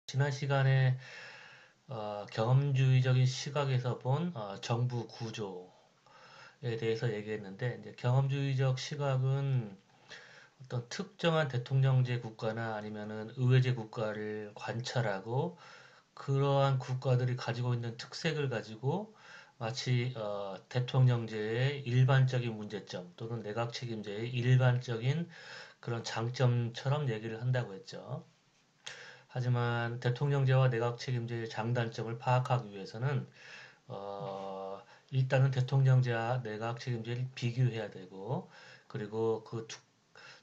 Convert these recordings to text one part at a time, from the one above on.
지난 시간에 경험주의적인 시각에서 본 정부 구조에 대해서 얘기했는데, 이제 경험주의적 시각은 어떤 특정한 대통령제 국가나 아니면은 의회제 국가를 관찰하고 그러한 국가들이 가지고 있는 특색을 가지고 마치 대통령제의 일반적인 문제점 또는 내각 책임제의 일반적인 그런 장점처럼 얘기를 한다고 했죠. 하지만 대통령제와 내각 책임제의 장단점을 파악하기 위해서는 일단은 대통령제와 내각 책임제를 비교해야 되고, 그리고 그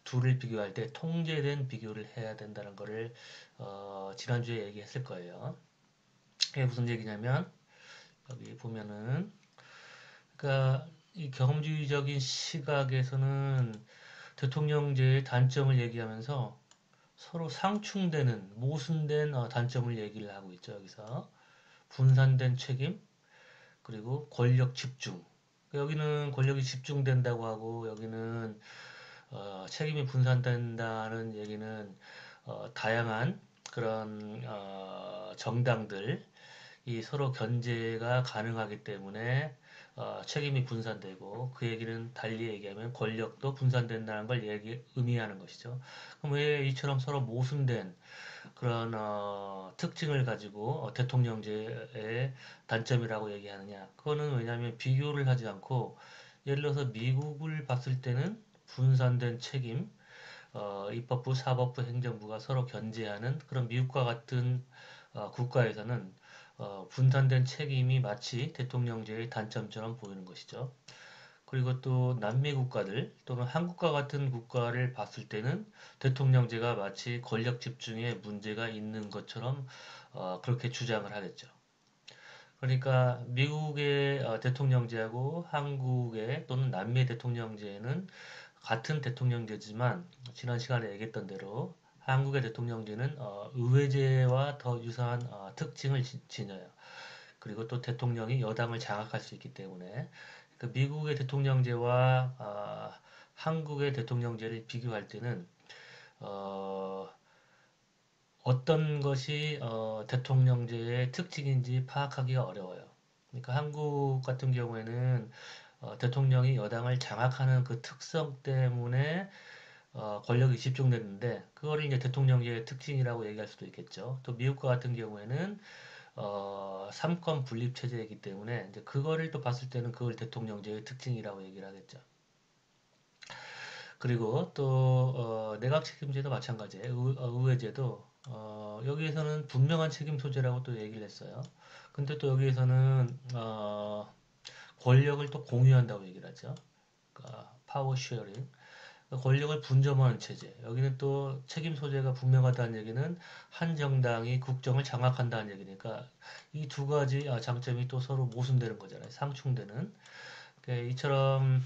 둘을 비교할 때 통제된 비교를 해야 된다는 것을 지난주에 얘기했을 거예요. 이게 무슨 얘기냐면, 여기 보면은 그러니까 이 경험주의적인 시각에서는 대통령제의 단점을 얘기하면서 서로 상충되는 모순된 단점을 얘기를 하고 있죠. 여기서 분산된 책임, 그리고 권력 집중. 여기는 권력이 집중된다고 하고, 여기는 책임이 분산된다는 얘기는 다양한 그런 정당들 이 서로 견제가 가능하기 때문에 책임이 분산되고, 그 얘기는 달리 얘기하면 권력도 분산된다는 걸 의미하는 것이죠. 그럼 왜 이처럼 서로 모순된 그런 특징을 가지고 대통령제의 단점이라고 얘기하느냐? 그거는 왜냐하면 비교를 하지 않고, 예를 들어서 미국을 봤을 때는 분산된 책임, 입법부, 사법부, 행정부가 서로 견제하는 그런 미국과 같은 국가에서는 분산된 책임이 마치 대통령제의 단점처럼 보이는 것이죠. 그리고 또 남미 국가들 또는 한국과 같은 국가를 봤을 때는 대통령제가 마치 권력 집중에 문제가 있는 것처럼 그렇게 주장을 하겠죠. 그러니까 미국의 대통령제하고 한국의 또는 남미의 대통령제는 같은 대통령제지만, 지난 시간에 얘기했던 대로 한국의 대통령제는 의회제와 더 유사한 특징을 지녀요. 그리고 또 대통령이 여당을 장악할 수 있기 때문에 그 미국의 대통령제와 한국의 대통령제를 비교할 때는 어, 어떤 것이 대통령제의 특징인지 파악하기가 어려워요. 그러니까 한국 같은 경우에는 대통령이 여당을 장악하는 그 특성 때문에 권력이 집중됐는데, 그거를 이제 대통령제의 특징이라고 얘기할 수도 있겠죠. 또 미국과 같은 경우에는 삼권 분립 체제이기 때문에 이제 그거를 또 봤을 때는 그걸 대통령제의 특징이라고 얘기를 하겠죠. 그리고 또 내각 책임제도 마찬가지예요. 의회제도 여기에서는 분명한 책임 소재라고 또 얘기를 했어요. 근데 또 여기에서는 권력을 또 공유한다고 얘기를 하죠. 그러니까 파워 쉐어링. 권력을 분점하는 체제. 여기는 또 책임 소재가 분명하다는 얘기는 한 정당이 국정을 장악한다는 얘기니까 이 두 가지 장점이 또 서로 모순되는 거잖아요. 상충되는. 이처럼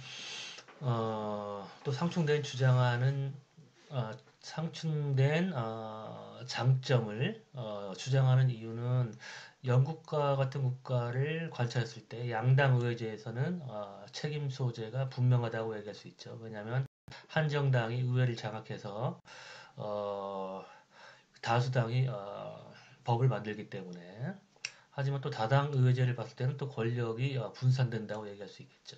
또 상충된 주장하는 상충된 장점을 주장하는 이유는 영국과 같은 국가를 관찰했을 때 양당 의회제에서는 책임 소재가 분명하다고 얘기할 수 있죠. 왜냐하면 한 정당이 의회를 장악해서 어, 다수당이 법을 만들기 때문에. 하지만 또 다당 의회제를 봤을 때는 또 권력이 분산된다고 얘기할 수 있겠죠.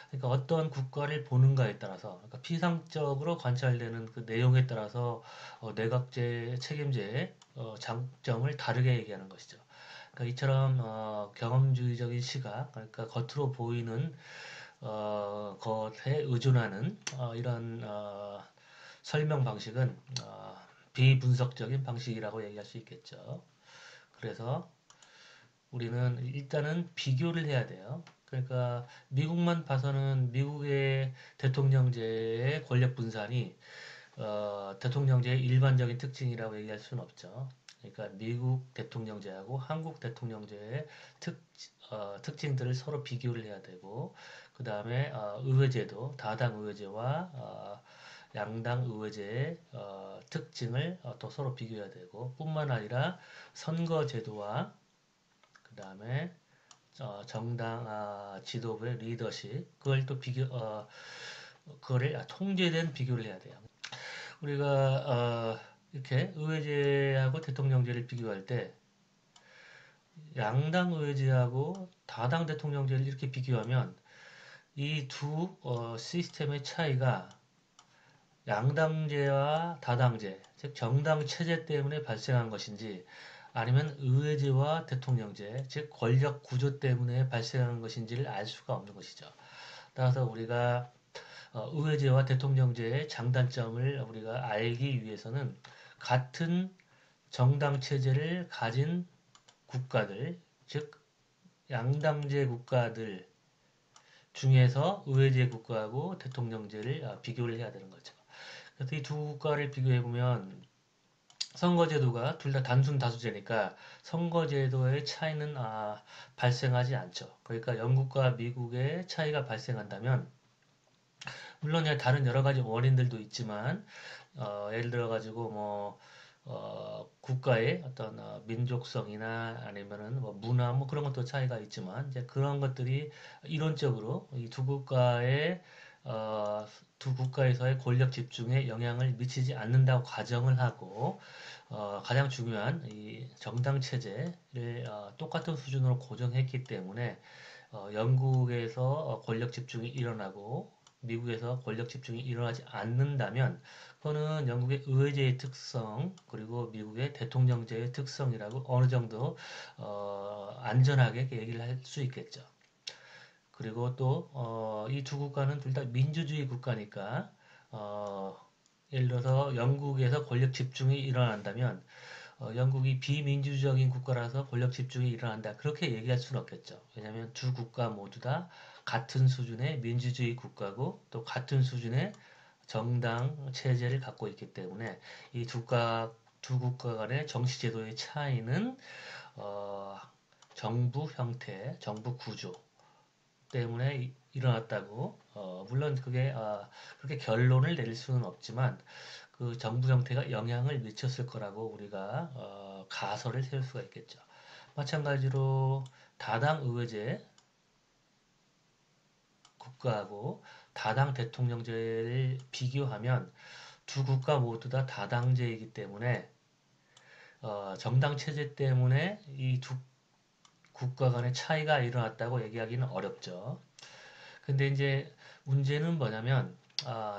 그러니까 어떤 국가를 보는가에 따라서, 그러니까 피상적으로 관찰되는 그 내용에 따라서 내각제 책임제의 장점을 다르게 얘기하는 것이죠. 그러니까 이처럼 경험주의적인 시각, 그러니까 겉으로 보이는 것에 의존하는 이런 설명 방식은 비분석적인 방식이라고 얘기할 수 있겠죠. 그래서 우리는 일단은 비교를 해야 돼요. 그러니까 미국만 봐서는 미국의 대통령제의 권력 분산이 대통령제의 일반적인 특징이라고 얘기할 수는 없죠. 그러니까 미국 대통령제하고 한국 대통령제의 특징들을 서로 비교를 해야 되고, 그 다음에 의회제도 다당 의회제와 양당 의회제의 특징을 또 서로 비교해야 되고, 뿐만 아니라 선거제도와 그 다음에 정당 지도부의 리더십, 그걸 또 그거를 통제된 비교를 해야 돼요. 우리가 이렇게 의회제하고 대통령제를 비교할 때 양당 의회제하고 다당 대통령제를 이렇게 비교하면 이 두 시스템의 차이가 양당제와 다당제, 즉 정당 체제 때문에 발생한 것인지 아니면 의회제와 대통령제, 즉 권력 구조 때문에 발생한 것인지를 알 수가 없는 것이죠. 따라서 우리가 의회제와 대통령제의 장단점을 우리가 알기 위해서는 같은 정당 체제를 가진 국가들, 즉 양당제 국가들 중에서 의회제 국가하고 대통령제를 비교를 해야 되는 거죠. 그래서 이 두 국가를 비교해 보면 선거제도가 둘 다 단순 다수제니까 선거제도의 차이는 발생하지 않죠. 그러니까 영국과 미국의 차이가 발생한다면 물론 다른 여러 가지 원인들도 있지만 예를 들어 가지고 뭐 국가의 어떤 민족성이나 아니면은 뭐 문화 뭐 그런 것도 차이가 있지만 이제 그런 것들이 이론적으로 이 어, 두 국가에서의 권력 집중에 영향을 미치지 않는다고 가정을 하고 가장 중요한 이 정당 체제를 똑같은 수준으로 고정했기 때문에 영국에서 권력 집중이 일어나고 미국에서 권력 집중이 일어나지 않는다면 그거는 영국의 의회제의 특성 그리고 미국의 대통령제의 특성이라고 어느 정도 안전하게 얘기를 할 수 있겠죠. 그리고 또 이 두 국가는 둘 다 민주주의 국가니까 어, 예를 들어서 영국에서 권력 집중이 일어난다면 영국이 비민주적인 국가라서 권력 집중이 일어난다. 그렇게 얘기할 수는 없겠죠. 왜냐하면 두 국가 모두 다 같은 수준의 민주주의 국가고 또 같은 수준의 정당 체제를 갖고 있기 때문에 이 두 국가 간의 정치 제도의 차이는 어, 정부 형태, 정부 구조 때문에 일어났다고 물론 그게 그렇게 결론을 내릴 수는 없지만 그 정부 형태가 영향을 미쳤을 거라고 우리가 가설을 세울 수가 있겠죠. 마찬가지로 다당 의회제 국가하고 다당 대통령제를 비교하면 두 국가 모두 다 다당제이기 때문에 정당 체제 때문에 이 두 국가 간의 차이가 일어났다고 얘기하기는 어렵죠. 근데 이제 문제는 뭐냐면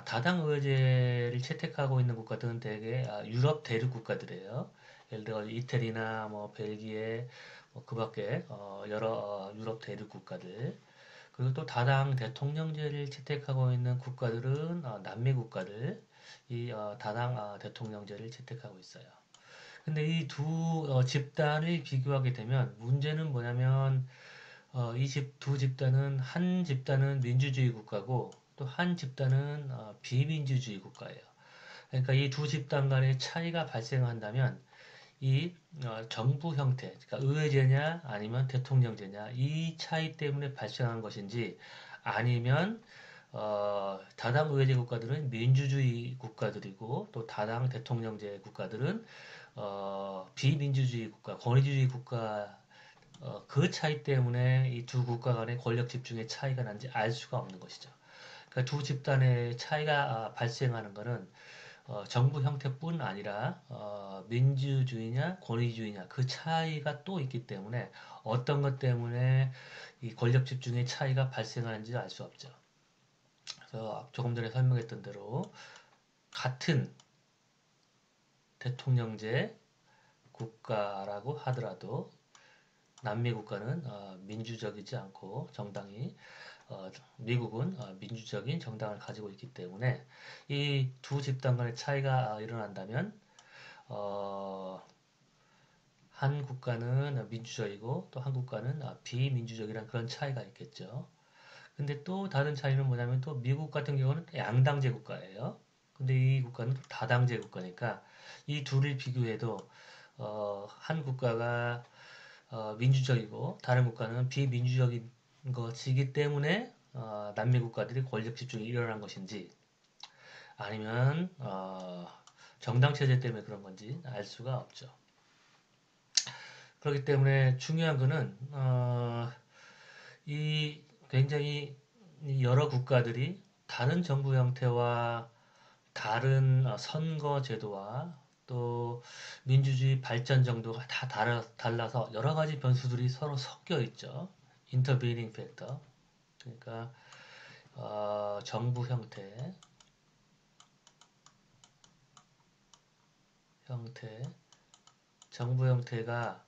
다당 의회제를 채택하고 있는 국가들은 대개 유럽 대륙 국가들이에요. 예를 들어 이태리나 뭐 벨기에 뭐 그밖에 여러 유럽 대륙 국가들 그리고 또 다당 대통령제를 채택하고 있는 국가들은 남미 국가들 이 다당 대통령제를 채택하고 있어요. 근데 이 두 집단을 비교하게 되면 문제는 뭐냐면 두 집단은 한 집단은 민주주의 국가고 또 한 집단은 비민주주의 국가예요. 그러니까 이 두 집단 간의 차이가 발생한다면 이 정부 형태, 그러니까 의회제냐 아니면 대통령제냐 이 차이 때문에 발생한 것인지 아니면 다당 의회제 국가들은 민주주의 국가들이고 또 다당 대통령제 국가들은 비민주주의 국가, 권위주의 국가 그 차이 때문에 이 두 국가 간의 권력 집중의 차이가 난지 알 수가 없는 것이죠. 그러니까 두 집단의 차이가 발생하는 것은 정부 형태뿐 아니라 민주주의냐 권위주의냐 그 차이가 또 있기 때문에 어떤 것 때문에 이 권력 집중의 차이가 발생하는지 알 수 없죠. 그래서 조금 전에 설명했던 대로 같은 대통령제 국가라고 하더라도 남미 국가는 민주적이지 않고 정당이 미국은 민주적인 정당을 가지고 있기 때문에 이 두 집단 간의 차이가 일어난다면 어, 한 국가는 민주적이고 또 한 국가는 비민주적이라는 그런 차이가 있겠죠. 근데 또 다른 차이는 뭐냐면 또 미국 같은 경우는 양당제 국가예요. 근데 이 국가는 또 다당제 국가니까 이 둘을 비교해도 한 국가가 민주적이고 다른 국가는 비민주적인 것이기 때문에 남미 국가들이 권력 집중이 일어난 것인지 아니면 정당 체제 때문에 그런 건지 알 수가 없죠. 그렇기 때문에 중요한 거는 이 굉장히 여러 국가들이 다른 정부 형태와 다른 선거 제도와 또 민주주의 발전 정도가 다 달라서 여러 가지 변수들이 서로 섞여 있죠. intervening factor. 그러니까 정부 형태, 정부 형태가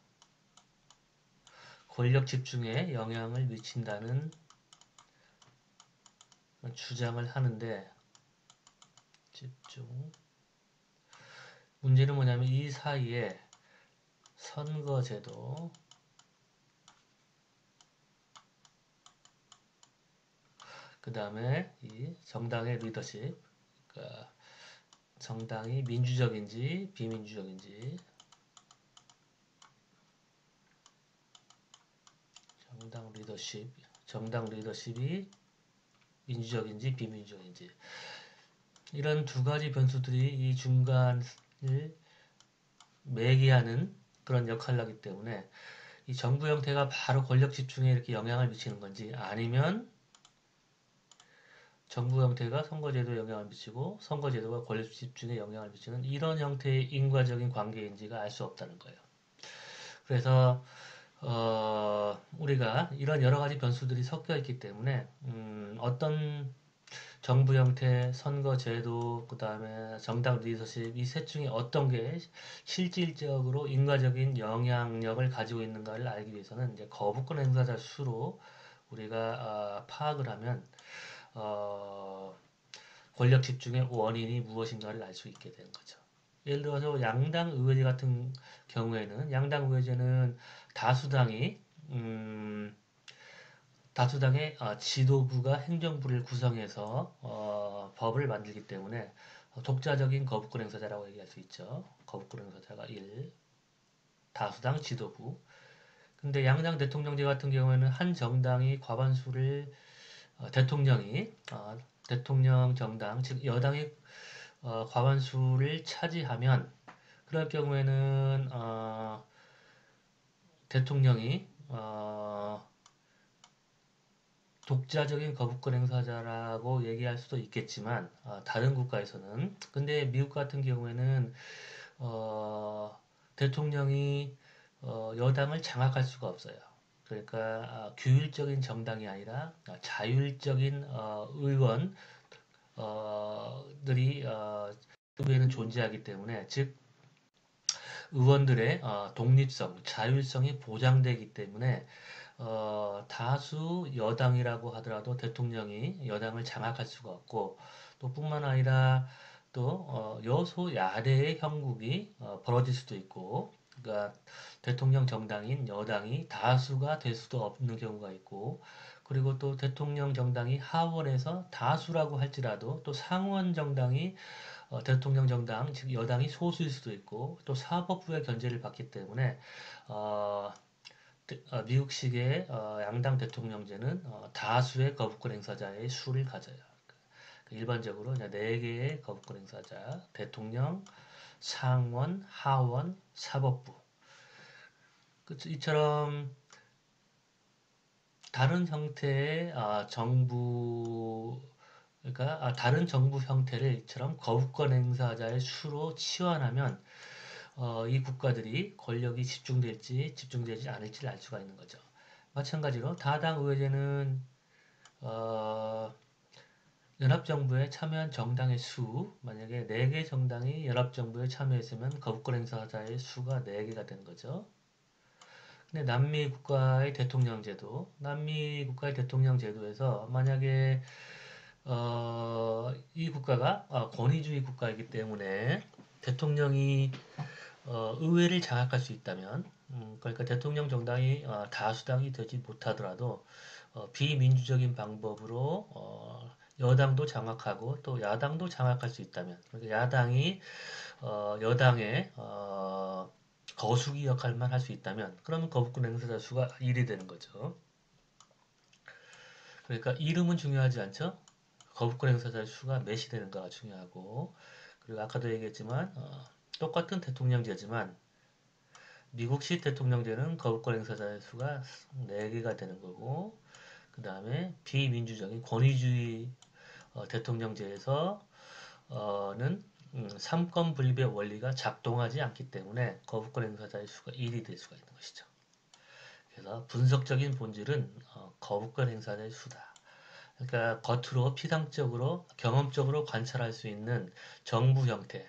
권력 집중에 영향을 미친다는 주장을 하는데 집중. 문제는 뭐냐면 이 사이에 선거제도, 그 다음에 이 정당의 리더십, 그러니까 정당이 민주적인지 비민주적인지, 정당 리더십이 민주적인지 비민주적인지, 이런 두 가지 변수들이 이 중간을 매개하는 그런 역할을 하기 때문에 이 정부 형태가 바로 권력 집중에 이렇게 영향을 미치는 건지, 아니면 정부 형태가 선거제도에 영향을 미치고 선거제도가 권력 집중에 영향을 미치는 이런 형태의 인과적인 관계인지가 알 수 없다는 거예요. 그래서 우리가 이런 여러 가지 변수들이 섞여 있기 때문에 어떤 정부 형태, 선거제도, 그 다음에 정당 리더십, 이 셋 중에 어떤 게 실질적으로 인과적인 영향력을 가지고 있는가를 알기 위해서는 이제 거부권 행사자 수로 우리가 파악을 하면 어, 권력 집중의 원인이 무엇인가를 알 수 있게 되는 거죠. 예를 들어서 양당 의회제 같은 경우에는 양당 의회제는 다수당이 다수당의 지도부가 행정부를 구성해서 법을 만들기 때문에 독자적인 거부권 행사자라고 얘기할 수 있죠. 거부권 행사자가 1, 다수당 지도부. 근데 양당 대통령제 같은 경우에는 한 정당이 과반수를 대통령이 대통령 정당 즉 여당이 과반수를 차지하면 그럴 경우에는 대통령이 독자적인 거부권 행사자라고 얘기할 수도 있겠지만 다른 국가에서는 근데 미국 같은 경우에는 대통령이 여당을 장악할 수가 없어요. 그러니까 규율적인 정당이 아니라 자율적인 의원들이 의회는 존재하기 때문에 즉 의원들의 독립성, 자율성이 보장되기 때문에 다수 여당이라고 하더라도 대통령이 여당을 장악할 수가 없고 또 뿐만 아니라 또 여소야대의 형국이 벌어질 수도 있고 그러니까 대통령 정당인 여당이 다수가 될 수도 없는 경우가 있고 그리고 또 대통령 정당이 하원에서 다수라고 할지라도 또 상원 정당이 대통령 정당 즉 여당이 소수일 수도 있고 또 사법부의 견제를 받기 때문에 어, 미국식의 양당 대통령제는 다수의 거부권 행사자의 수를 가져요. 일반적으로 4개의 거부권 행사자, 대통령, 상원, 하원, 사법부. 이처럼 다른 형태의 정부, 그러니까 다른 정부 형태를 이처럼 거부권 행사자의 수로 치환하면 이 국가들이 권력이 집중될지 집중되지 않을지를 알 수가 있는 거죠. 마찬가지로 다당 의회제는 연합정부에 참여한 정당의 수, 만약에 4개 정당이 연합정부에 참여했으면 거부권 행사자의 수가 4개가 되는 거죠. 근데 남미 국가의 대통령 제도에서 만약에 이 국가가 권위주의 국가이기 때문에 대통령이 의회를 장악할 수 있다면, 그러니까 대통령 정당이 다수당이 되지 못하더라도 비민주적인 방법으로 여당도 장악하고 또 야당도 장악할 수 있다면, 그러니까 야당이 여당의 거수기 역할만 할 수 있다면, 그러면 거부권 행사자 수가 1이 되는 거죠. 그러니까 이름은 중요하지 않죠? 거부권 행사자 수가 몇이 되는가가 중요하고, 그리고 아까도 얘기했지만 똑같은 대통령제지만 미국식 대통령제는 거부권 행사자의 수가 4개가 되는 거고 그 다음에 비민주적인 권위주의 대통령제에서는 삼권 분립의 원리가 작동하지 않기 때문에 거부권 행사자의 수가 1이 될 수가 있는 것이죠. 그래서 분석적인 본질은 거부권 행사자의 수다. 그러니까 겉으로 피상적으로 경험적으로 관찰할 수 있는 정부 형태,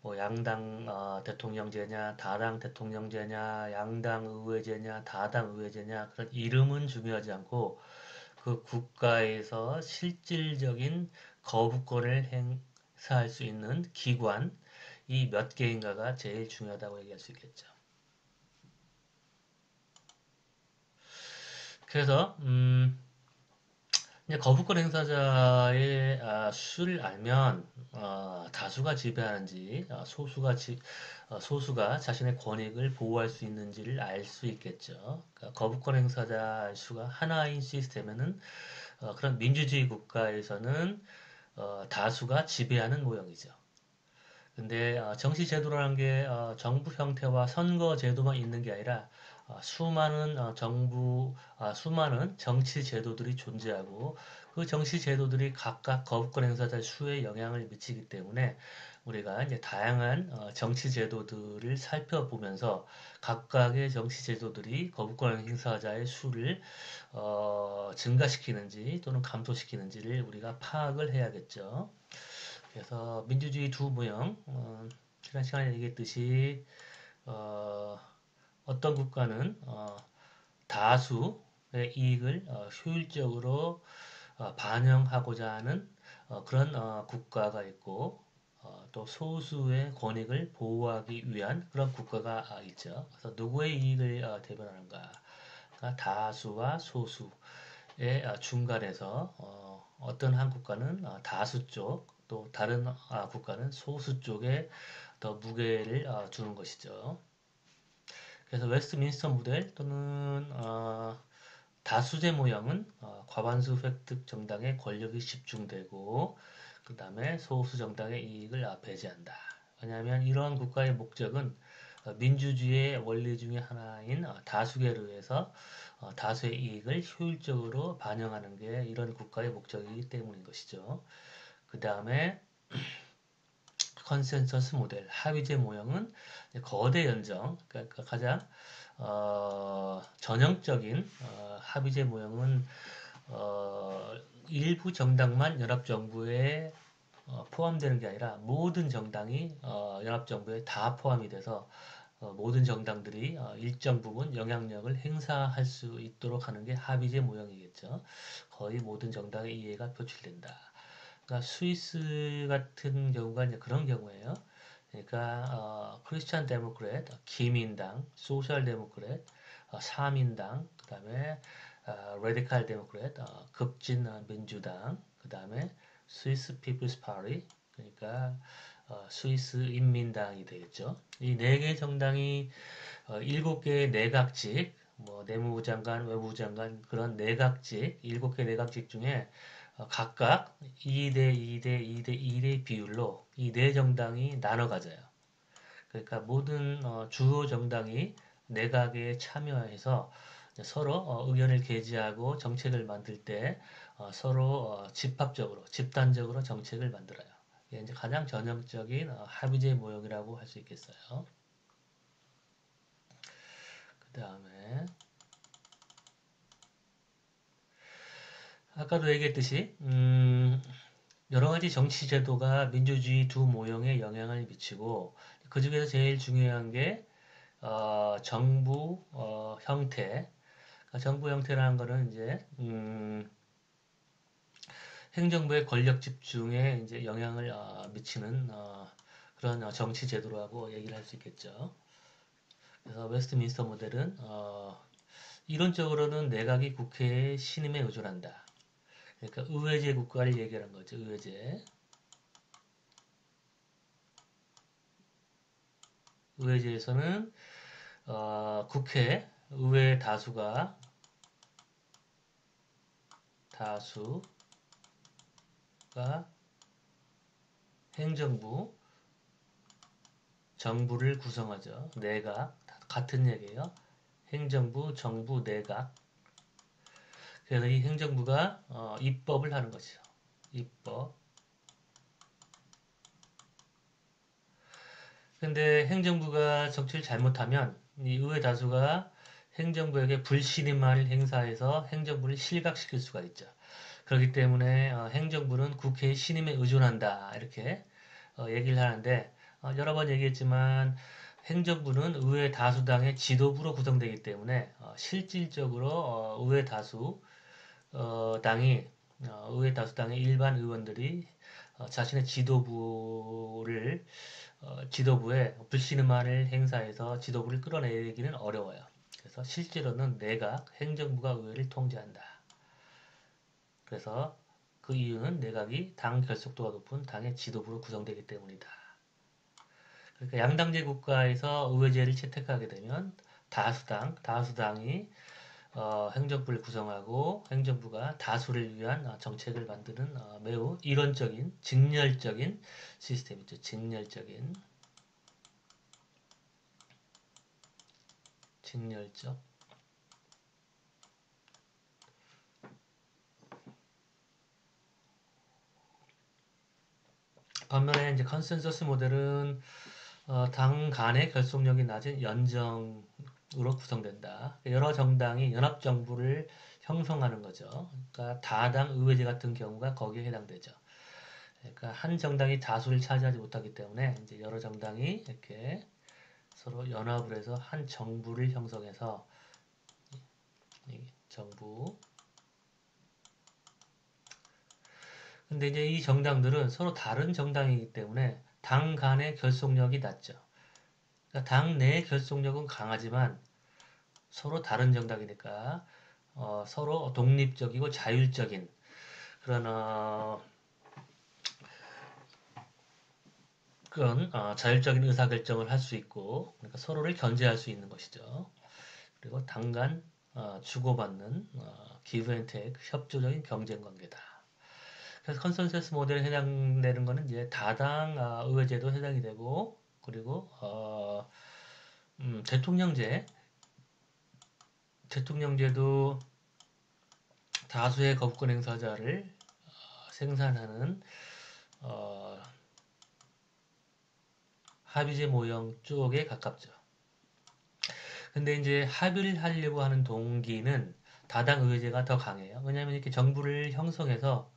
뭐 양당 대통령제냐, 다당 대통령제냐, 양당 의회제냐, 다당 의회제냐 그런 이름은 중요하지 않고 그 국가에서 실질적인 거부권을 행사할 수 있는 기관 이 몇 개인가가 제일 중요하다고 얘기할 수 있겠죠. 그래서 이제 거부권 행사자의 수를 알면 다수가 지배하는지 소수가 자신의 권익을 보호할 수 있는지를 알 수 있겠죠. 그러니까 거부권 행사자 수가 하나인 시스템에는 그런 민주주의 국가에서는 다수가 지배하는 모형이죠. 근데 정치 제도라는 게 정부 형태와 선거 제도만 있는 게 아니라 수많은 정치 제도들이 존재하고 그 정치 제도들이 각각 거부권 행사자의 수에 영향을 미치기 때문에 우리가 이제 다양한 정치 제도들을 살펴보면서 각각의 정치 제도들이 거부권 행사자의 수를 증가시키는지 또는 감소시키는지를 우리가 파악을 해야겠죠. 그래서 민주주의 두 모형, 지난 시간에 얘기했듯이 어, 떤 국가는 다수의 이익을 효율적으로 반영하고자 하는 그런 국가가 있고 또 소수의 권익을 보호하기 위한 그런 국가가 있죠. 그래서 누구의 이익을 대변하는가? 그러니까 다수와 소수의 중간에서 어떤 한 국가는 다수 쪽, 또 다른 국가는 소수 쪽에 더 무게를 두는 것이죠. 그래서 웨스트민스터 모델 또는 다수제 모형은 과반수 획득 정당의 권력이 집중되고 그 다음에 소수 정당의 이익을 배제한다. 왜냐하면 이러한 국가의 목적은 민주주의의 원리 중의 하나인 다수결을 위해서 다수의 이익을 효율적으로 반영하는 게 이런 국가의 목적이기 때문인 것이죠. 그 다음에 컨센서스 모델, 합의제 모형은 거대 연정, 그러니까 가장 전형적인 합의제 모형은 일부 정당만 연합정부에 포함되는 게 아니라 모든 정당이 연합정부에 다 포함이 돼서 모든 정당들이 일정 부분 영향력을 행사할 수 있도록 하는 게 합의제 모형이겠죠. 거의 모든 정당의 이해가 표출된다. 그러니까 스위스 같은 경우가 이제 그런 경우예요. 그러니까 크리스찬 데모크렛, 기민당, 소셜 데모크렛, 사민당, 그다음에 레디칼 데모크렛, 급진 민주당, 그다음에 스위스 피플스 파리, 그러니까 스위스 인민당이 되겠죠. 이 네 개 정당이 7개의 내각직, 뭐 내무부 장관, 외무부 장관 그런 내각직, 7개 내각직 중에 각각 2대 2대 2대 2대 비율로 이 네 정당이 나눠 가져요. 그러니까 모든 주요 정당이 내각에 참여해서 서로 의견을 개진하고 정책을 만들 때 서로 집합적으로, 집단적으로 정책을 만들어요. 이게 이제 가장 전형적인 합의제 모형이라고 할 수 있겠어요. 그 다음에 아까도 얘기했듯이 여러 가지 정치 제도가 민주주의 두 모형에 영향을 미치고 그 중에서 제일 중요한 게 정부 형태. 그러니까 정부 형태라는 거는 이제 행정부의 권력 집중에 이제 영향을 미치는 그런 정치 제도라고 얘기를 할 수 있겠죠. 그래서 웨스트민스터 모델은 이론적으로는 내각이 국회의 신임에 의존한다. 그러니까 의회제 국가를 얘기하는 거죠. 의회제. 의회제에서는 국회 의회 다수가 행정부 정부를 구성하죠. 내각 같은 얘기예요. 행정부 정부 내각. 그래서 이 행정부가 입법을 하는 것이죠. 입법. 근데 행정부가 정치를 잘못하면 이 의회 다수가 행정부에게 불신임을 행사해서 행정부를 실각시킬 수가 있죠. 그렇기 때문에 행정부는 국회의 신임에 의존한다. 이렇게 얘기를 하는데 여러 번 얘기했지만 행정부는 의회 다수당의 지도부로 구성되기 때문에 실질적으로 의회 다수 당이 의회 다수당의 일반 의원들이 자신의 지도부에 불신임을 행사해서 지도부를 끌어내기는 어려워요. 그래서 실제로는 내각, 행정부가 의회를 통제한다. 그래서 그 이유는 내각이 당 결속도가 높은 당의 지도부로 구성되기 때문이다. 그러니까 양당제 국가에서 의회제를 채택하게 되면 다수당이 행정부를 구성하고 행정부가 다수를 위한 정책을 만드는 매우 이론적인, 직렬적인 시스템이죠. 직렬적. 반면에 이제 컨센서스 모델은 당 간의 결속력이 낮은 연정으로 구성된다. 여러 정당이 연합정부를 형성하는 거죠. 그러니까 다당 의회제 같은 경우가 거기에 해당되죠. 그러니까 한 정당이 다수를 차지하지 못하기 때문에 이제 여러 정당이 이렇게 서로 연합을 해서 한 정부를 형성해서 이 정부. 근데 이제 이 정당들은 서로 다른 정당이기 때문에 당 간의 결속력이 낮죠. 그러니까 당 내의 결속력은 강하지만 서로 다른 정당이니까 서로 독립적이고 자율적인 그런 자율적인 의사결정을 할 수 있고 그러니까 서로를 견제할 수 있는 것이죠. 그리고 당 간 주고받는 give and take 협조적인 경쟁 관계다. 그래서 컨센서스 모델에 해당되는 거는 이제 다당 의회제도 해당이 되고 그리고 대통령제도 다수의 거부권 행사자를 생산하는 어, 합의제 모형 쪽에 가깝죠. 근데 이제 합의를 하려고 하는 동기는 다당 의회제가 더 강해요. 왜냐하면 이렇게 정부를 형성해서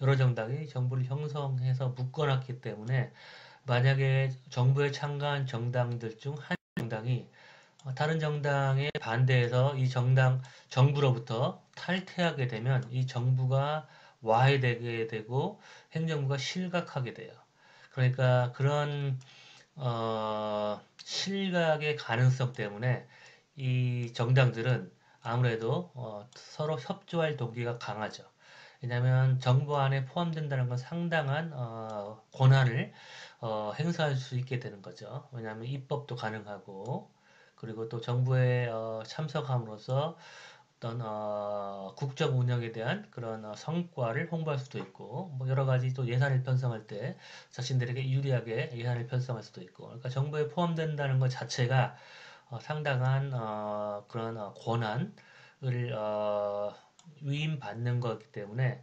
여러 정당이 정부를 형성해서 묶어놨기 때문에 만약에 정부에 참가한 정당들 중 한 정당이 다른 정당에 반대해서 이 정부로부터 탈퇴하게 되면 이 정부가 와해되게 되고 행정부가 실각하게 돼요. 그러니까 그런 실각의 가능성 때문에 이 정당들은 아무래도 서로 협조할 동기가 강하죠. 왜냐하면 정부 안에 포함된다는 건 상당한 권한을 행사할 수 있게 되는 거죠. 왜냐하면 입법도 가능하고 그리고 또 정부에 참석함으로써 어떤 국정 운영에 대한 그런 성과를 홍보할 수도 있고 뭐 여러 가지 또 예산을 편성할 때 자신들에게 유리하게 예산을 편성할 수도 있고 그러니까 정부에 포함된다는 것 자체가 상당한 그런 권한을 위임받는 거기 때문에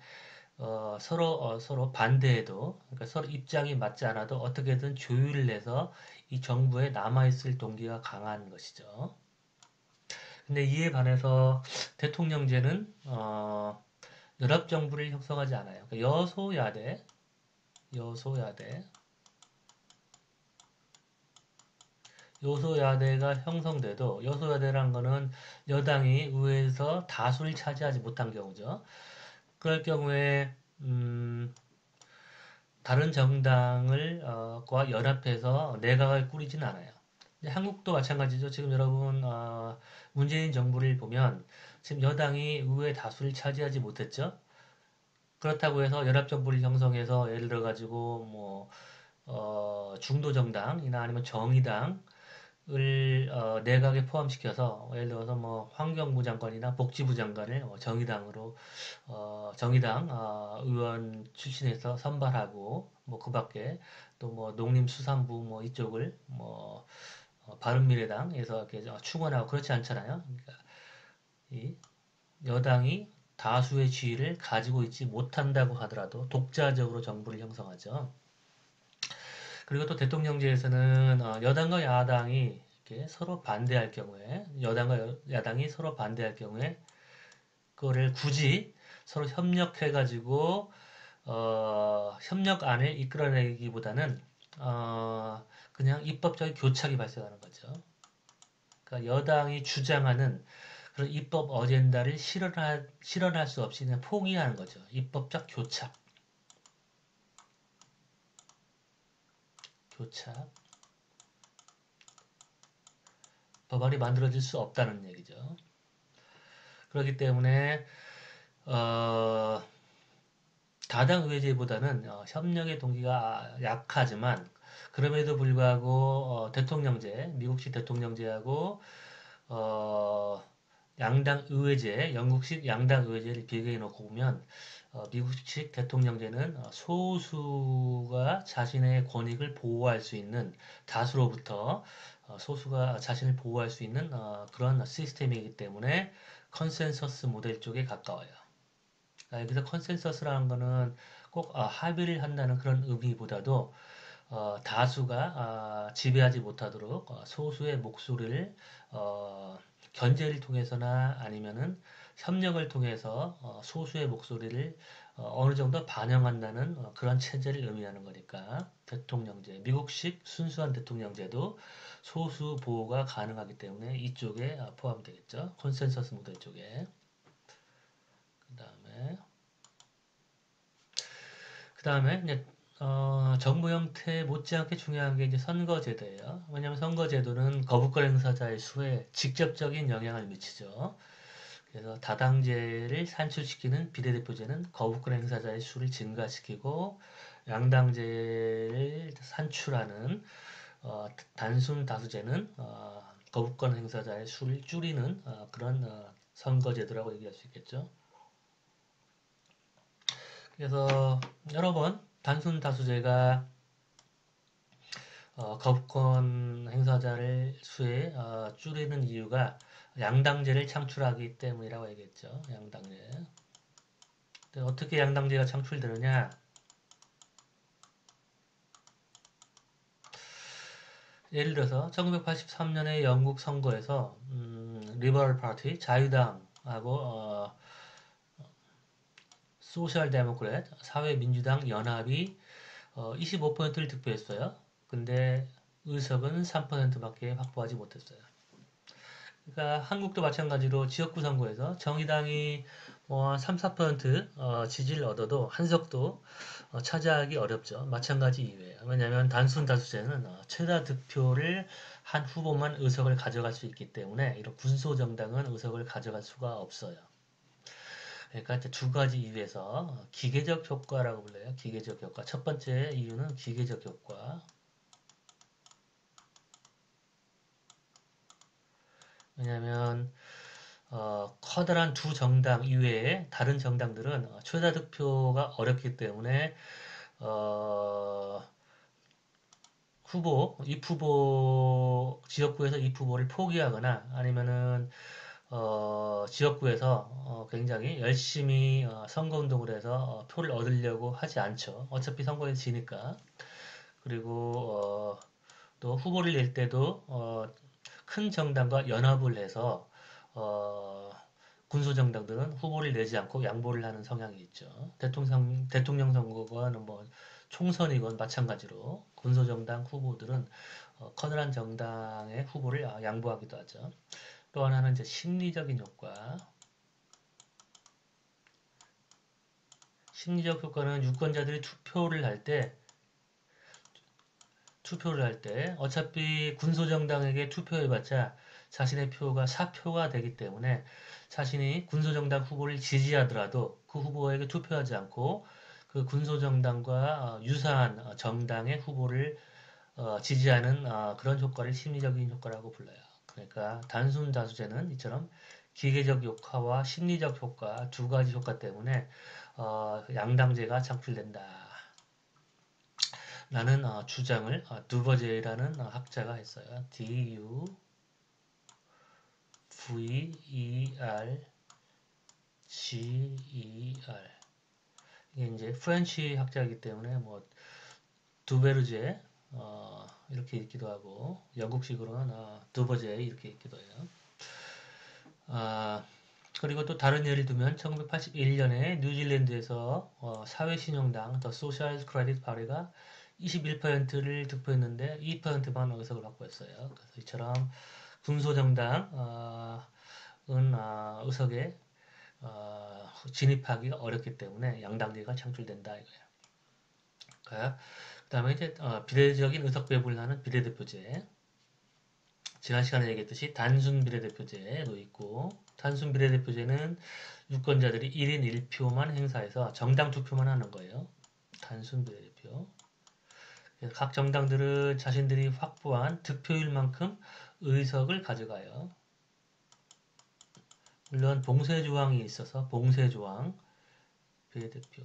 서로 반대해도 그러니까 서로 입장이 맞지 않아도 어떻게든 조율을 내서 이 정부에 남아있을 동기가 강한 것이죠. 근데 이에 반해서 대통령제는 연합정부를 형성하지 않아요. 그러니까 여소야대, 여소야대가 형성돼도 여소야대라는 거는 여당이 의회에서 다수를 차지하지 못한 경우죠. 그럴 경우에 다른 정당을 과 연합해서 내각을 꾸리진 않아요. 한국도 마찬가지죠. 지금 여러분 문재인 정부를 보면 지금 여당이 의회 다수를 차지하지 못했죠. 그렇다고 해서 연합정부를 형성해서 예를 들어 가지고 뭐 중도 정당이나 아니면 정의당을 내각에 포함시켜서 예를 들어서 뭐 환경부 장관이나 복지부 장관을 정의당 의원 출신에서 선발하고 뭐 그밖에 또 뭐 농림수산부 뭐 이쪽을 뭐 바른미래당에서 이렇게 충원하고 그렇지 않잖아요. 그러니까 이 여당이 다수의 지위를 가지고 있지 못한다고 하더라도 독자적으로 정부를 형성하죠. 그리고 또 대통령제에서는 여당과 야당이 이렇게 서로 반대할 경우에 여당과 야당이 서로 반대할 경우에 그거를 굳이 서로 협력해가지고 협력안을 이끌어내기보다는 그냥 입법적인 교착이 발생하는 거죠. 그러니까 여당이 주장하는 그런 입법 어젠다를 실현할 수 없이 그냥 포기하는 거죠. 입법적 교착. 교착. 법안이 만들어질 수 없다는 얘기죠. 그렇기 때문에 어, 다당 의회제보다는 협력의 동기가 약하지만 그럼에도 불구하고 대통령제, 미국식 대통령제하고 어, 양당 의회제, 영국식 양당 의회제를 비교해 놓고 보면 미국식 대통령제는 소수가 자신의 권익을 보호할 수 있는 다수로부터 소수가 자신을 보호할 수 있는 그런 시스템이기 때문에 컨센서스 모델 쪽에 가까워요. 여기서 컨센서스라는 거는 꼭 합의를 한다는 그런 의미보다도 다수가 지배하지 못하도록 소수의 목소리를 견제를 통해서나 아니면은 협력을 통해서 소수의 목소리를 어느 정도 반영한다는 그런 체제를 의미하는 거니까 대통령제, 미국식 순수한 대통령제도 소수 보호가 가능하기 때문에 이쪽에 포함되겠죠. 콘센서스 모델 쪽에. 그 다음에 이제 정부 형태 못지않게 중요한 게 이제 선거제도예요. 왜냐하면 선거제도는 거부권 행사자의 수에 직접적인 영향을 미치죠. 그래서 다당제를 산출시키는 비례대표제는 거부권 행사자의 수를 증가시키고 양당제를 산출하는 단순 다수제는 거부권 행사자의 수를 줄이는 그런 선거제도라고 얘기할 수 있겠죠. 그래서 여러 번 단순 다수제가 거부권 행사자를 수에 줄이는 이유가 양당제를 창출하기 때문이라고 얘기했죠. 양당제. 어떻게 양당제가 창출되느냐? 예를 들어서 1983년의 영국 선거에서 리버럴 파티 자유당하고 소셜 데모크렛 사회민주당 연합이 25%를 득표했어요. 근데 의석은 3%밖에 확보하지 못했어요. 그러니까 한국도 마찬가지로 지역구 선거에서 정의당이 3, 4% 지지를 얻어도 한 석도 차지하기 어렵죠. 마찬가지 이유예요. 왜냐하면 단순 다수제는 최다 득표를 한 후보만 의석을 가져갈 수 있기 때문에 이런 군소 정당은 의석을 가져갈 수가 없어요. 그러니까 이제 두 가지 이유에서 기계적 효과라고 불러요. 기계적 효과. 첫 번째 이유는 기계적 효과. 왜냐하면 커다란 두 정당 이외에 다른 정당들은 최다 득표가 어렵기 때문에 어, 지역구에서 입 후보를 포기하거나 아니면은 지역구에서 굉장히 열심히 선거운동을 해서 표를 얻으려고 하지 않죠. 어차피 선거에 지니까. 그리고 또 후보를 낼 때도 큰 정당과 연합을 해서 군소 정당들은 후보를 내지 않고 양보를 하는 성향이 있죠. 대통령 선거건 뭐 총선이건 마찬가지로 군소 정당 후보들은 커다란 정당의 후보를 양보하기도 하죠. 또 하나는 이제 심리적인 효과. 심리적 효과는 유권자들이 투표를 할 때 어차피 군소정당에게 투표해봤자 자신의 표가 사표가 되기 때문에 자신이 군소정당 후보를 지지하더라도 그 후보에게 투표하지 않고 그 군소정당과 유사한 정당의 후보를 지지하는 그런 효과를 심리적인 효과라고 불러요. 그러니까 단순 다수제는 이처럼 기계적 효과와 심리적 효과 두 가지 효과 때문에 양당제가 창출된다. 라는 주장을 두버제이라는 학자가 했어요. D-U-V-E-R-G-E-R. 이게 이제 프렌치 학자이기 때문에 뭐 두베르제 이렇게 읽기도 하고 영국식으로는 두버제 이렇게 읽기도 해요. 그리고 또 다른 예를 들면 1981년에 뉴질랜드에서 사회신용당 더 소셜 크레딧 파리가 21%를 득표했는데 2%만 의석을 확보했어요. 그래서 이처럼 군소정당은 의석에 진입하기가 어렵기 때문에 양당제가 창출된다 이거예요. 그 다음에 이제 비례적인 의석 배분을 하는 비례대표제. 지난 시간에 얘기했듯이 단순 비례대표제도 있고, 단순 비례대표제는 유권자들이 1인 1표만 행사해서 정당 투표만 하는 거예요. 단순 비례대표. 그래서 각 정당들은 자신들이 확보한 득표율만큼 의석을 가져가요. 물론 봉쇄조항이 있어서 봉쇄조항 비례대표.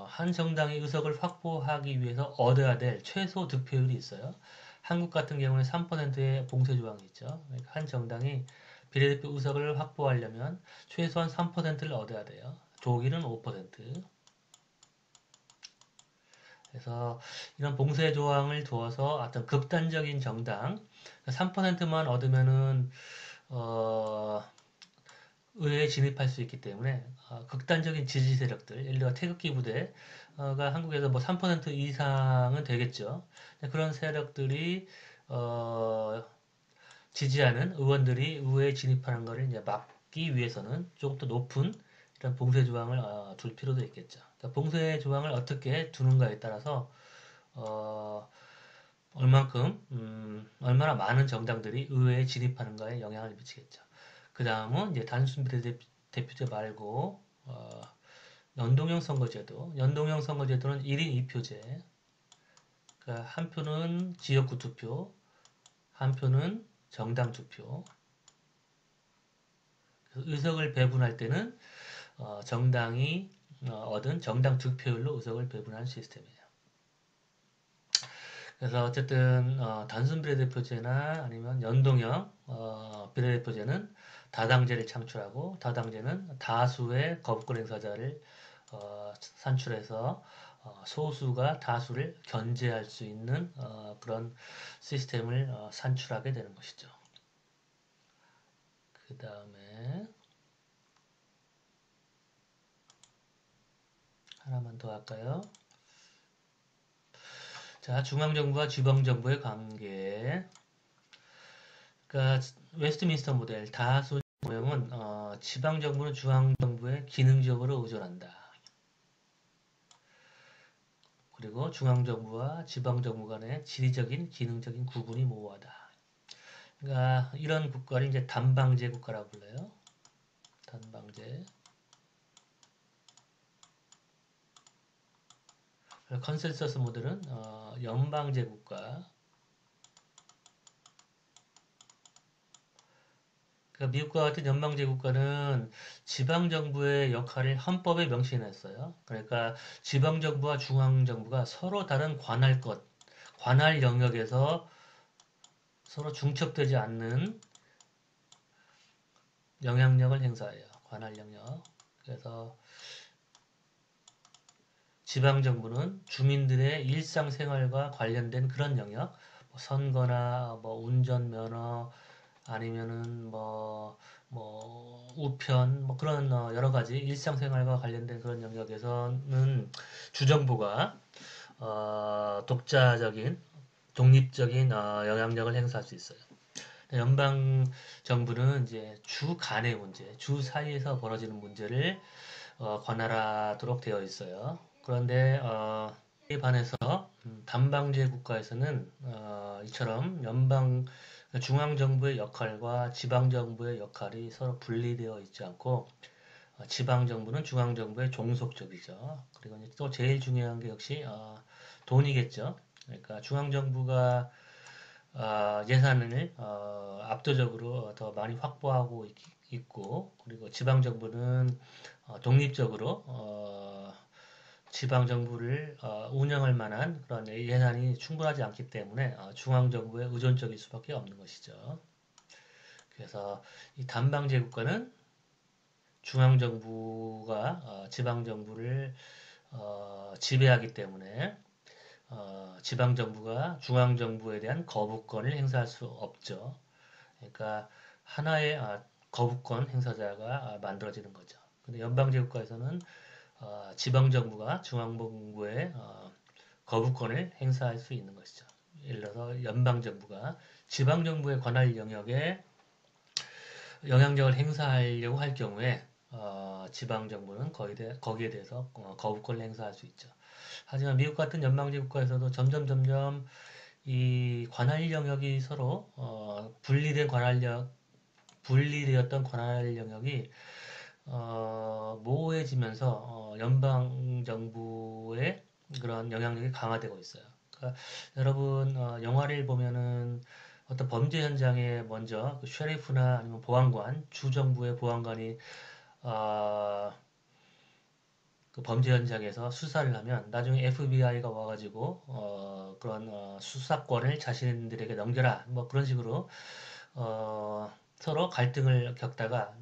한 정당이 의석을 확보하기 위해서 얻어야 될 최소 득표율이 있어요. 한국 같은 경우에 3%의 봉쇄 조항이 있죠. 그러니까 한 정당이 비례대표 의석을 확보하려면 최소한 3%를 얻어야 돼요. 독일은 5%. 그래서 이런 봉쇄 조항을 두어서 어떤 극단적인 정당 3%만 얻으면은 의회에 진입할 수 있기 때문에 극단적인 지지 세력들, 예를 들어 태극기 부대가 한국에서 뭐 3% 이상은 되겠죠. 그런 세력들이 지지하는 의원들이 의회에 진입하는 것을 이제 막기 위해서는 조금 더 높은 이런 봉쇄 조항을 둘 필요도 있겠죠. 그러니까 봉쇄 조항을 어떻게 두는가에 따라서 얼마나 많은 정당들이 의회에 진입하는가에 영향을 미치겠죠. 그 다음은 이제 단순 비례대표제 말고 연동형 선거제도. 연동형 선거제도는 1인 2표제. 그러니까 한 표는 지역구 투표, 한 표는 정당 투표. 의석을 배분할 때는 정당이 얻은 정당 득표율로 의석을 배분하는 시스템이에요. 그래서 어쨌든 단순 비례대표제나 아니면 연동형 비례대표제는 다당제를 창출하고 다당제는 다수의 거부권 행사자를 산출해서 소수가 다수를 견제할 수 있는 그런 시스템을 산출하게 되는 것이죠. 그 다음에 하나만 더 할까요? 자, 중앙정부와 지방정부의 관계. 그러니까 웨스트민스터 모델 다수 모형은 지방정부는 중앙정부에 기능적으로 의존한다. 그리고 중앙정부와 지방정부 간의 지리적인 기능적인 구분이 모호하다. 그러니까 이런 국가를 이제 단방제 국가라고 불러요. 단방제. 컨센서스 모델은 연방제 국가. 그러니까 미국과 같은 연방제 국가는 지방정부의 역할을 헌법에 명시해놨어요. 그러니까 지방정부와 중앙정부가 서로 다른 관할 영역에서 서로 중첩되지 않는 영향력을 행사해요. 관할 영역. 그래서 지방정부는 주민들의 일상생활과 관련된 그런 영역, 뭐 선거나 뭐 운전면허, 아니면은 우편, 뭐 그런 여러 가지 일상생활과 관련된 그런 영역에서는 주정부가 독자적인, 독립적인 영향력을 행사할 수 있어요. 연방 정부는 이제 주 간의 문제, 주 사이에서 벌어지는 문제를 관할하도록 되어 있어요. 그런데 이에 반해서 단방제 국가에서는 이처럼 중앙정부의 역할과 지방정부의 역할이 서로 분리되어 있지 않고 지방정부는 중앙정부에 종속적이죠. 그리고 이제 또 제일 중요한 게 역시 돈이겠죠. 그러니까 중앙정부가 예산을 압도적으로 더 많이 확보하고 있고 그리고 지방정부는 독립적으로 지방정부를 운영할 만한 그런 예산이 충분하지 않기 때문에 중앙정부에 의존적일 수밖에 없는 것이죠. 그래서 이 단방제 국가는 중앙정부가 지방정부를 지배하기 때문에 지방정부가 중앙정부에 대한 거부권을 행사할 수 없죠. 그러니까 하나의 거부권 행사자가 만들어지는 거죠. 근데 연방제국가에서는 지방정부가 중앙정부에 거부권을 행사할 수 있는 것이죠. 예를 들어서 연방정부가 지방정부의 관할 영역에 영향력을 행사하려고 할 경우에 지방정부는 거기에 대해서 거부권을 행사할 수 있죠. 하지만 미국 같은 연방제 국가에서도 점점 이 관할 영역이 서로 분리되었던 관할 영역이 모호해지면서 연방 정부의 그런 영향력이 강화되고 있어요. 그러니까 여러분 영화를 보면은 어떤 범죄 현장에 먼저 그 셰리프나 아니면 보안관, 주정부의 보안관이 어, 그 범죄 현장에서 수사를 하면 나중에 FBI가 와가지고 그런 수사권을 자신들에게 넘겨라 뭐 그런 식으로 서로 갈등을 겪다가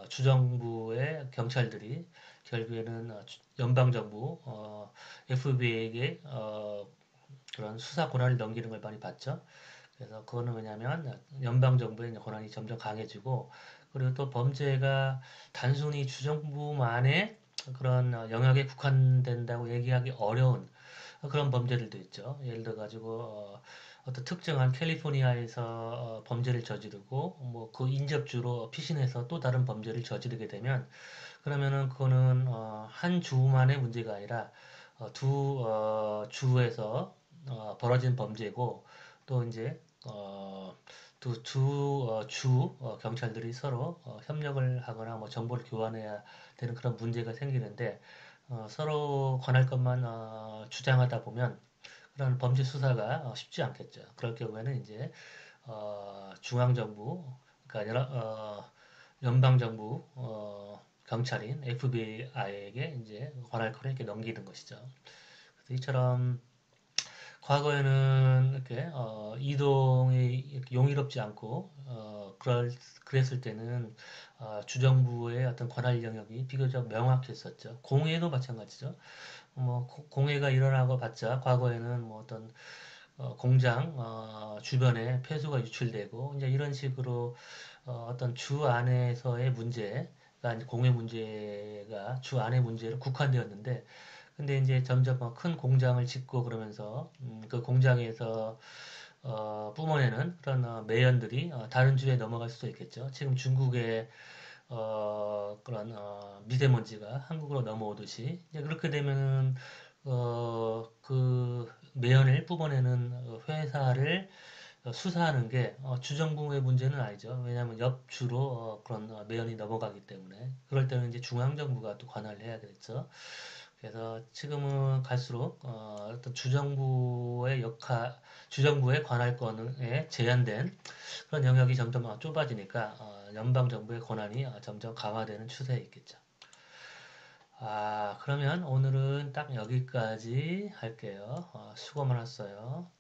주정부의 경찰들이 결국에는 연방정부 FBI에게 그런 수사 권한을 넘기는 걸 많이 봤죠. 그래서 그거는 왜냐하면 연방정부의 권한이 점점 강해지고 그리고 또 범죄가 단순히 주정부만의 그런 영역에 국한된다고 얘기하기 어려운 그런 범죄들도 있죠. 예를 들어 가지고 어떤 특정한 캘리포니아에서 범죄를 저지르고 뭐 그 인접주로 피신해서 또 다른 범죄를 저지르게 되면 그러면은 그거는 한 주만의 문제가 아니라 두 주에서 벌어진 범죄고 또 이제 경찰들이 서로 협력을 하거나 뭐 정보를 교환해야 되는 그런 문제가 생기는데 서로 관할 것만 주장하다 보면 그런 범죄 수사가 쉽지 않겠죠. 그럴 경우에는 이제 중앙정부, 그러니까 연방정부 경찰인 FBI에게 이제 관할권을 이렇게 넘기는 것이죠. 그래서 이처럼 과거에는 이렇게 이동이 이렇게 용이롭지 않고 그랬을 때는 주정부의 어떤 관할 영역이 비교적 명확했었죠. 공해도 마찬가지죠. 뭐 공해가 일어나고 봤자 과거에는 뭐 어떤 공장 주변에 폐수가 유출되고 이제 이런 식으로 어떤 주 안에서의 문제가 이제 공해 문제가 주 안의 문제로 국한되었는데 근데 이제 점점 큰 공장을 짓고 그러면서 그 공장에서 뿜어내는 그런 매연들이 다른 주에 넘어갈 수도 있겠죠. 지금 중국의 그런 미세먼지가 한국으로 넘어오듯이 이제 그렇게 되면은 그 매연을 뿜어내는 회사를 수사하는 게 주정부의 문제는 아니죠. 왜냐하면 옆주로 그런 매연이 넘어가기 때문에 그럴 때는 이제 중앙정부가 또 관할을 해야 되겠죠. 그래서 지금은 갈수록 어떤 주정부의 관할권에 제한된 그런 영역이 점점 좁아지니까 연방정부의 권한이 점점 강화되는 추세에 있겠죠. 그러면 오늘은 딱 여기까지 할게요. 수고 많았어요.